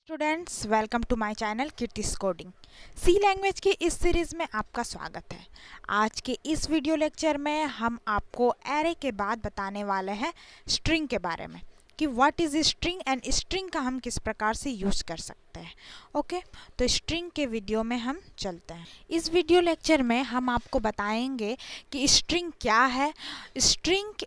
Students, welcome to my channel Kirti's coding. C language की इस series में आपका स्वागत है। आज के इस वीडियो लेक्चर में हम आपको एरे के बाद बताने वाले हैं स्ट्रिंग के बारे में कि what is string and string का हम किस प्रकार से यूज़ कर सकते हैं। ओके, तो स्ट्रिंग के वीडियो में हम चलते हैं। इस वीडियो लेक्चर में हम आपको बताएंगे कि स्ट्रिंग क्या है, स्ट्रिंग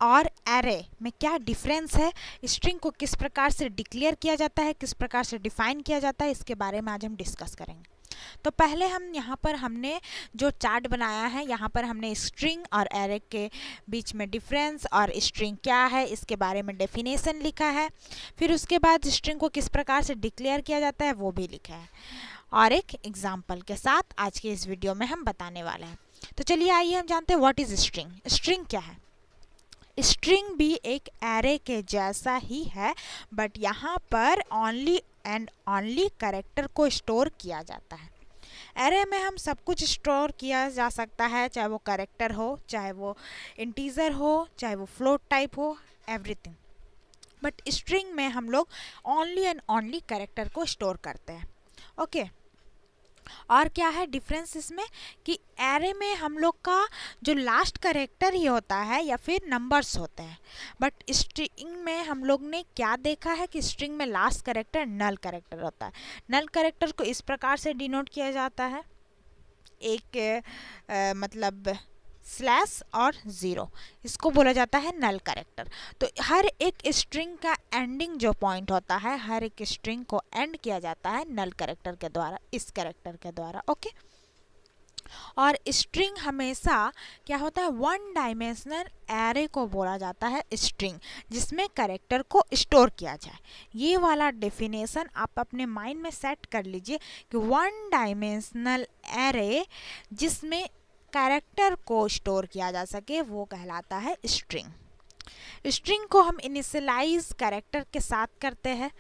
और एरे में क्या डिफरेंस है, स्ट्रिंग को किस प्रकार से डिक्लेयर किया जाता है, किस प्रकार से डिफाइन किया जाता है, इसके बारे में आज हम डिस्कस करेंगे। तो पहले हम यहाँ पर हमने जो चार्ट बनाया है, यहाँ पर हमने स्ट्रिंग और एरे के बीच में डिफरेंस और स्ट्रिंग क्या है इसके बारे में डेफिनेशन लिखा है। फिर उसके बाद स्ट्रिंग को किस प्रकार से डिक्लेयर किया जाता है वो भी लिखा है, और एक एग्जाम्पल के साथ आज के इस वीडियो में हम बताने वाले हैं। तो चलिए आइए हम जानते हैं व्हाट इज़ स्ट्रिंग। स्ट्रिंग क्या है? स्ट्रिंग भी एक एरे के जैसा ही है, बट यहाँ पर ओनली एंड ओनली कैरेक्टर को स्टोर किया जाता है। एरे में हम सब कुछ स्टोर किया जा सकता है, चाहे वो कैरेक्टर हो, चाहे वो इंटीजर हो, चाहे वो फ्लोट टाइप हो, एवरीथिंग। बट स्ट्रिंग में हम लोग ओनली एंड ओनली कैरेक्टर को स्टोर करते हैं। ओके, और क्या है डिफरेंस इसमें कि एरे में हम लोग का जो लास्ट कैरेक्टर ही होता है या फिर नंबर्स होते हैं, बट स्ट्रिंग में हम लोग ने क्या देखा है कि स्ट्रिंग में लास्ट कैरेक्टर नल कैरेक्टर होता है। नल कैरेक्टर को इस प्रकार से डिनोट किया जाता है, एक मतलब स्लैश और ज़ीरो, इसको बोला जाता है नल कैरेक्टर। तो हर एक स्ट्रिंग का एंडिंग जो पॉइंट होता है, हर एक स्ट्रिंग को एंड किया जाता है नल कैरेक्टर के द्वारा, इस कैरेक्टर के द्वारा। ओके, और स्ट्रिंग हमेशा क्या होता है, वन डायमेंशनल एरे को बोला जाता है स्ट्रिंग, जिसमें कैरेक्टर को स्टोर किया जाए। ये वाला डेफिनेशन आप अपने माइंड में सेट कर लीजिए कि वन डायमेंशनल एरे जिसमें कैरेक्टर को स्टोर किया जा सके वो कहलाता है स्ट्रिंग। स्ट्रिंग को हम इनिशियलाइज कैरेक्टर के साथ करते हैं,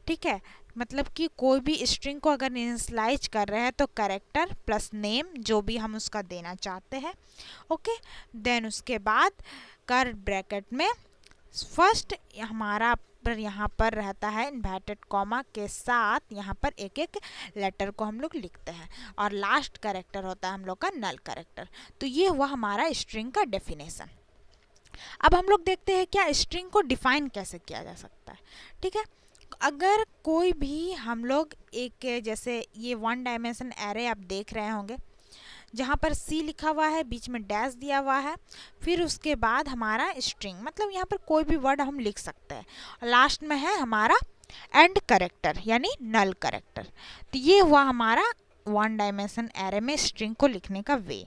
ठीक है। मतलब कि कोई भी स्ट्रिंग को अगर इनिशियलाइज कर रहे हैं तो कैरेक्टर प्लस नेम जो भी हम उसका देना चाहते हैं। ओके, देन उसके बाद कर ब्रैकेट में फर्स्ट हमारा पर यहाँ पर रहता है इन्वर्टेड कॉमा के साथ, यहाँ पर एक एक लेटर को हम लोग लिखते हैं, और लास्ट कैरेक्टर होता है हम लोग का नल कैरेक्टर। तो ये हुआ हमारा स्ट्रिंग का डेफिनेशन। अब हम लोग देखते हैं क्या स्ट्रिंग को डिफाइन कैसे किया जा सकता है। ठीक है, अगर कोई भी हम लोग एक, जैसे ये वन डायमेंशन एरे आप देख रहे होंगे जहाँ पर सी लिखा हुआ है, बीच में डैश दिया हुआ है, फिर उसके बाद हमारा स्ट्रिंग, मतलब यहाँ पर कोई भी वर्ड हम लिख सकते हैं, लास्ट में है हमारा एंड कैरेक्टर यानी नल कैरेक्टर। तो ये हुआ हमारा वन डायमेंशन एरे में स्ट्रिंग को लिखने का वे।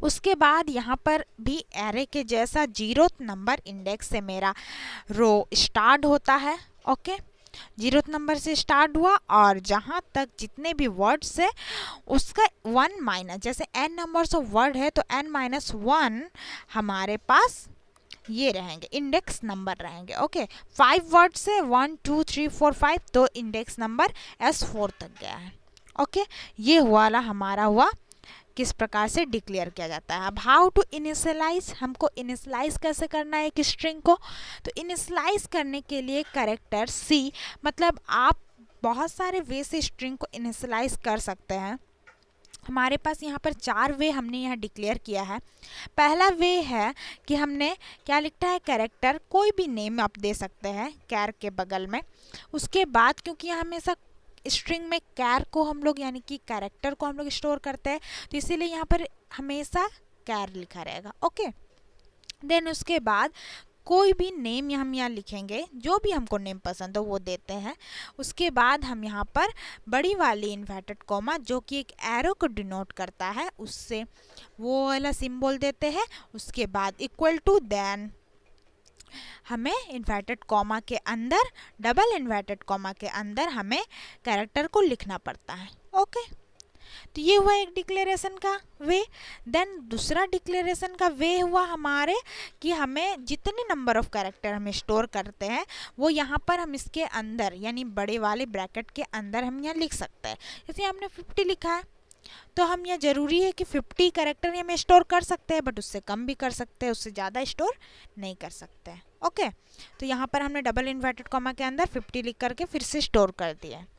उसके बाद यहाँ पर भी एरे के जैसा 0th नंबर इंडेक्स से मेरा रो स्टार्ट होता है। ओके, 0th नंबर से स्टार्ट हुआ, और जहाँ तक जितने भी वर्ड्स है उसका 1 माइनस, जैसे n नंबर्स ऑफ वर्ड है तो n-1 हमारे पास ये रहेंगे, इंडेक्स नंबर रहेंगे। ओके, 5 वर्ड से 1 2 3 4 5, तो इंडेक्स नंबर S4 तक गया है। ओके, ये वाला हमारा हुआ किस प्रकार से डिक्लेयर किया जाता है। अब हाउ टू इनिशियलाइज, हमको इनिशियलाइज कैसे करना है एक स्ट्रिंग को। तो इनिशियलाइज करने के लिए कैरेक्टर सी, मतलब आप बहुत सारे वे से स्ट्रिंग को इनिशियलाइज कर सकते हैं। हमारे पास यहाँ पर 4 वे हमने यहाँ डिक्लेयर किया है। पहला वे है कि हमने क्या लिखा है, कैरेक्टर, कोई भी नेम आप दे सकते हैं कैर के बगल में। उसके बाद क्योंकि यहाँ हमेशा स्ट्रिंग में कैर को हम लोग यानी कि कैरेक्टर को हम लोग स्टोर करते हैं, तो इसीलिए यहाँ पर हमेशा कैर लिखा रहेगा। ओके, देन उसके बाद कोई भी नेम हम यहाँ लिखेंगे, जो भी हमको नेम पसंद हो वो देते हैं। उसके बाद हम यहाँ पर बड़ी वाली इन्वर्टेड कॉमा जो कि एक एरो को डिनोट करता है, उससे वो वाला सिंबल देते हैं। उसके बाद इक्वल टू, देन हमें इन्वर्टेड कॉमा के अंदर, डबल इन्वर्टेड कॉमा के अंदर हमें कैरेक्टर को लिखना पड़ता है। ओके, तो ये हुआ एक डिक्लेरेशन का वे। देन दूसरा डिक्लेरेशन का वे हुआ हमारे कि हमें जितने नंबर ऑफ कैरेक्टर हमें स्टोर करते हैं वो यहाँ पर हम इसके अंदर यानी बड़े वाले ब्रैकेट के अंदर हम यहाँ लिख सकते हैं। जैसे हमने 50 लिखा है तो हम यह ज़रूरी है कि 50 कैरेक्टर हमें स्टोर कर सकते हैं, बट उससे कम भी कर सकते हैं, उससे ज़्यादा स्टोर नहीं कर सकते हैं। ओके, तो यहाँ पर हमने डबल इन्वर्टेड कॉमा के अंदर 50 लिख करके फिर से स्टोर कर दिया है।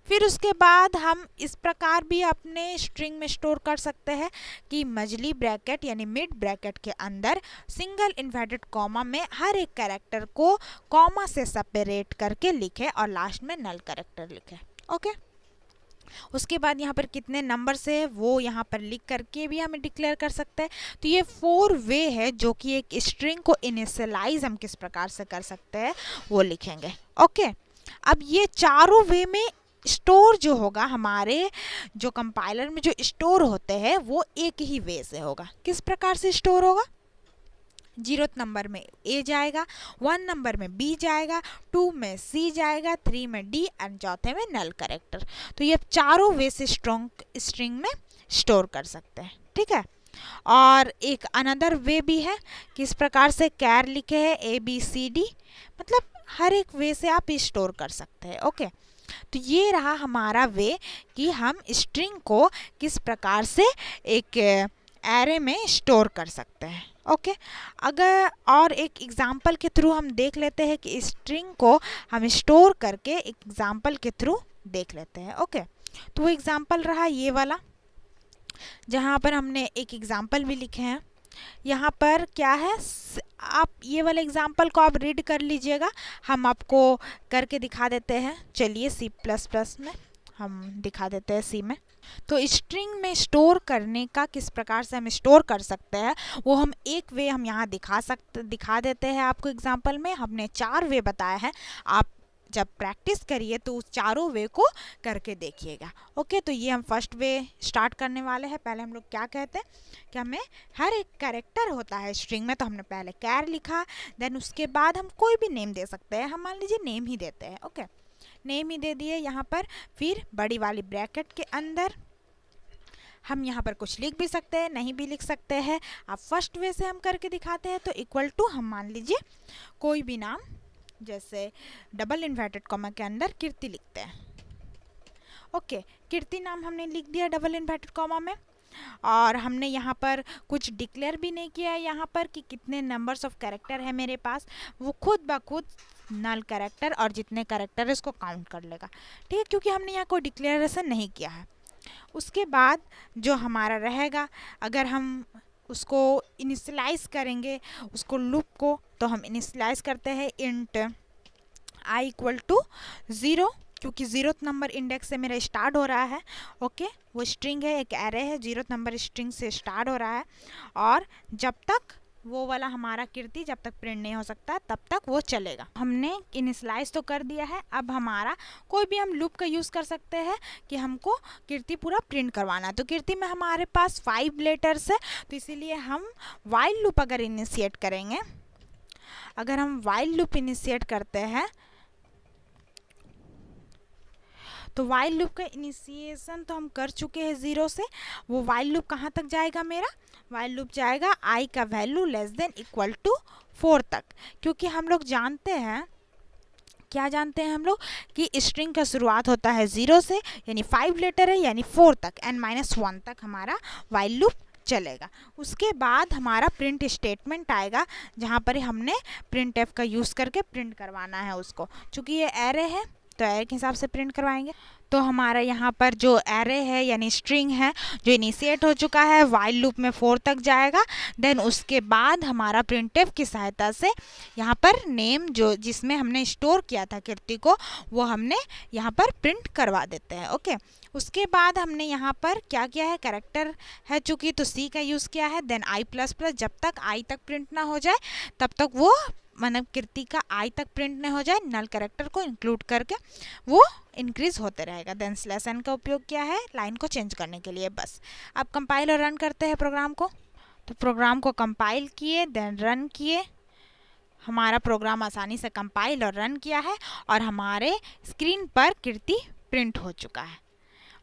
फिर उसके बाद हम इस प्रकार भी अपने स्ट्रिंग में स्टोर कर सकते हैं कि मजली ब्रैकेट यानी मिड ब्रैकेट के अंदर सिंगल इन्वर्टेड कॉमा में हर एक कैरेक्टर को कॉमा से सेपरेट करके लिखे और लास्ट में नल कैरेक्टर लिखे। ओके, उसके बाद यहाँ पर कितने नंबर से है वो यहाँ पर लिख करके भी हमें डिक्लेयर कर सकते हैं। तो ये 4 वे है जो कि एक स्ट्रिंग को इनिशियलाइज हम किस प्रकार से कर सकते हैं वो लिखेंगे। ओके, अब ये चारों वे में स्टोर जो होगा हमारे जो कंपाइलर में जो स्टोर होते हैं वो एक ही वे से होगा। किस प्रकार से स्टोर होगा? 0 नंबर में ए जाएगा, 1 नंबर में बी जाएगा, 2 में सी जाएगा, 3 में डी और चौथे में नल कैरेक्टर। तो ये चारों वे से स्ट्रिंग में स्टोर कर सकते हैं। ठीक है, और एक अनदर वे भी है किस प्रकार से कैर लिखे है ए बी सी डी, मतलब हर एक वे से आप स्टोर कर सकते हैं। ओके, तो ये रहा हमारा वे कि हम स्ट्रिंग को किस प्रकार से एक एरे में स्टोर कर सकते हैं। ओके, अगर और एक एग्जांपल के थ्रू हम देख लेते हैं कि स्ट्रिंग को हम स्टोर करके एक एग्जांपल के थ्रू देख लेते हैं। ओके, तो वो एग्जांपल रहा ये वाला जहाँ पर हमने एक एग्जांपल भी लिखे हैं। यहाँ पर क्या है, आप ये वाले एग्जांपल को आप रीड कर लीजिएगा, हम आपको करके दिखा देते हैं। चलिए C++ में हम दिखा देते हैं सी में। तो स्ट्रिंग में स्टोर करने का किस प्रकार से हम स्टोर कर सकते हैं वो हम एक वे हम यहाँ दिखा देते हैं आपको एग्जांपल में। हमने 4 वे बताया है, आप जब प्रैक्टिस करिए तो उस चारों वे को करके देखिएगा। ओके, तो ये हम फर्स्ट वे स्टार्ट करने वाले हैं। पहले हम लोग क्या कहते हैं कि हमें हर एक कैरेक्टर होता है स्ट्रिंग में, तो हमने पहले कैर लिखा, देन उसके बाद हम कोई भी नेम दे सकते हैं। हम मान लीजिए नेम ही देते हैं। ओके, नेम ही दे दिए यहाँ पर। फिर बड़ी वाली ब्रैकेट के अंदर हम यहाँ पर कुछ लिख भी सकते हैं, नहीं भी लिख सकते हैं। अब फर्स्ट वे से हम करके दिखाते हैं। तो इक्वल टू हम मान लीजिए कोई भी नाम, जैसे डबल इन्वर्टेड कॉमा के अंदर कीर्ति लिखते हैं। ओके, कीर्ति नाम हमने लिख दिया डबल इन्वर्टेड कॉमा में, और हमने यहाँ पर कुछ डिक्लेयर भी नहीं किया है यहाँ पर कि कितने नंबर्स ऑफ कैरेक्टर है मेरे पास। वो खुद ब खुद नल कैरेक्टर और जितने कैरेक्टर है उसको काउंट कर लेगा। ठीक है, क्योंकि हमने यहाँ कोई डिक्लेरेशन नहीं किया है। उसके बाद जो हमारा रहेगा, अगर हम उसको इनिशियलाइज करेंगे उसको लूप को, तो हम इनिशियलाइज करते हैं इंट i इक्वल टू 0, क्योंकि 0th नंबर इंडेक्स से मेरा स्टार्ट हो रहा है। ओके, वो स्ट्रिंग है, एक एरे है, 0th नंबर स्ट्रिंग से स्टार्ट हो रहा है, और जब तक वो वाला हमारा कीर्ति जब तक प्रिंट नहीं हो सकता तब तक वो चलेगा। हमने इनिशियलाइज तो कर दिया है। अब हमारा कोई भी हम लूप का यूज़ कर सकते हैं कि हमको कीर्ति पूरा प्रिंट करवाना है। तो कीर्ति में हमारे पास 5 लेटर्स है, तो इसीलिए हम वाइल लूप अगर इनिशिएट करेंगे, अगर हम वाइल लूप इनिशिएट करते हैं तो वाइल लूप का इनिशिएशन तो हम कर चुके हैं 0 से। वो वाइल लूप कहाँ तक जाएगा मेरा? वाइल लूप जाएगा i का value less than equal to 4 तक, क्योंकि हम लोग जानते हैं, क्या जानते हैं हम लोग कि स्ट्रिंग का शुरुआत होता है 0 से, यानी 5 लेटर है, यानी 4 तक n-1 तक हमारा वाइल लूप चलेगा। उसके बाद हमारा प्रिंट स्टेटमेंट आएगा जहाँ पर हमने प्रिंट एफ का यूज़ करके प्रिंट करवाना है उसको। चूँकि ये एरे है तो एरे के हिसाब से प्रिंट करवाएंगे। तो हमारा यहाँ पर जो एरे है यानी स्ट्रिंग है जो इनिशिएट हो चुका है, वाइल लूप में 4 तक जाएगा। देन उसके बाद हमारा प्रिंटफ की सहायता से यहाँ पर नेम जो जिसमें हमने स्टोर किया था कीर्ति को, वो हमने यहाँ पर प्रिंट करवा देते हैं। ओके, उसके बाद हमने यहाँ पर क्या किया है, कैरेक्टर है चूँकि तो सी का यूज़ किया है। देन i++, जब तक i तक प्रिंट ना हो जाए तब तक वो मतलब कीर्ति का i तक प्रिंट नहीं हो जाए, नल कैरेक्टर को इंक्लूड करके वो इंक्रीज होते रहेगा। देन /n का उपयोग किया है लाइन को चेंज करने के लिए। बस अब कंपाइल और रन करते हैं प्रोग्राम को। तो प्रोग्राम को कंपाइल किए, देन रन किए। हमारा प्रोग्राम आसानी से कंपाइल और रन किया है और हमारे स्क्रीन पर कीर्ति प्रिंट हो चुका है।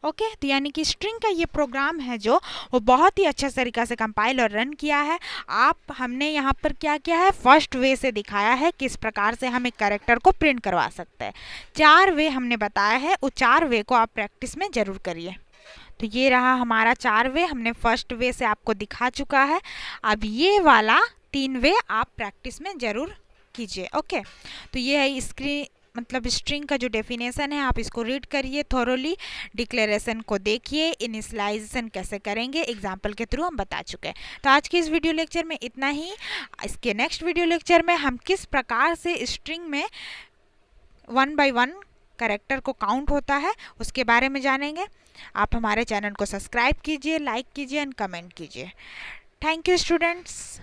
ओके, तो यानी कि स्ट्रिंग का ये प्रोग्राम है जो वो बहुत ही अच्छा तरीक़ा से कंपाइल और रन किया है। हमने यहाँ पर क्या किया है, फर्स्ट वे से दिखाया है किस प्रकार से हम एक कैरेक्टर को प्रिंट करवा सकते हैं। 4 वे हमने बताया है, वो 4 वे को आप प्रैक्टिस में ज़रूर करिए। तो ये रहा हमारा 4 वे, हमने फर्स्ट वे से आपको दिखा चुका है। अब ये वाला 3 वे आप प्रैक्टिस में ज़रूर कीजिए। ओके, तो ये है स्ट्रिंग का जो डेफिनेशन है, आप इसको रीड करिए थोरोली, डिक्लेरेशन को देखिए, इनिशियलाइजेशन कैसे करेंगे एग्जाम्पल के थ्रू हम बता चुके हैं। तो आज के इस वीडियो लेक्चर में इतना ही। इसके नेक्स्ट वीडियो लेक्चर में हम किस प्रकार से स्ट्रिंग में 1 by 1 कैरेक्टर को काउंट होता है उसके बारे में जानेंगे। आप हमारे चैनल को सब्सक्राइब कीजिए, लाइक कीजिए एंड कमेंट कीजिए। Thank you students.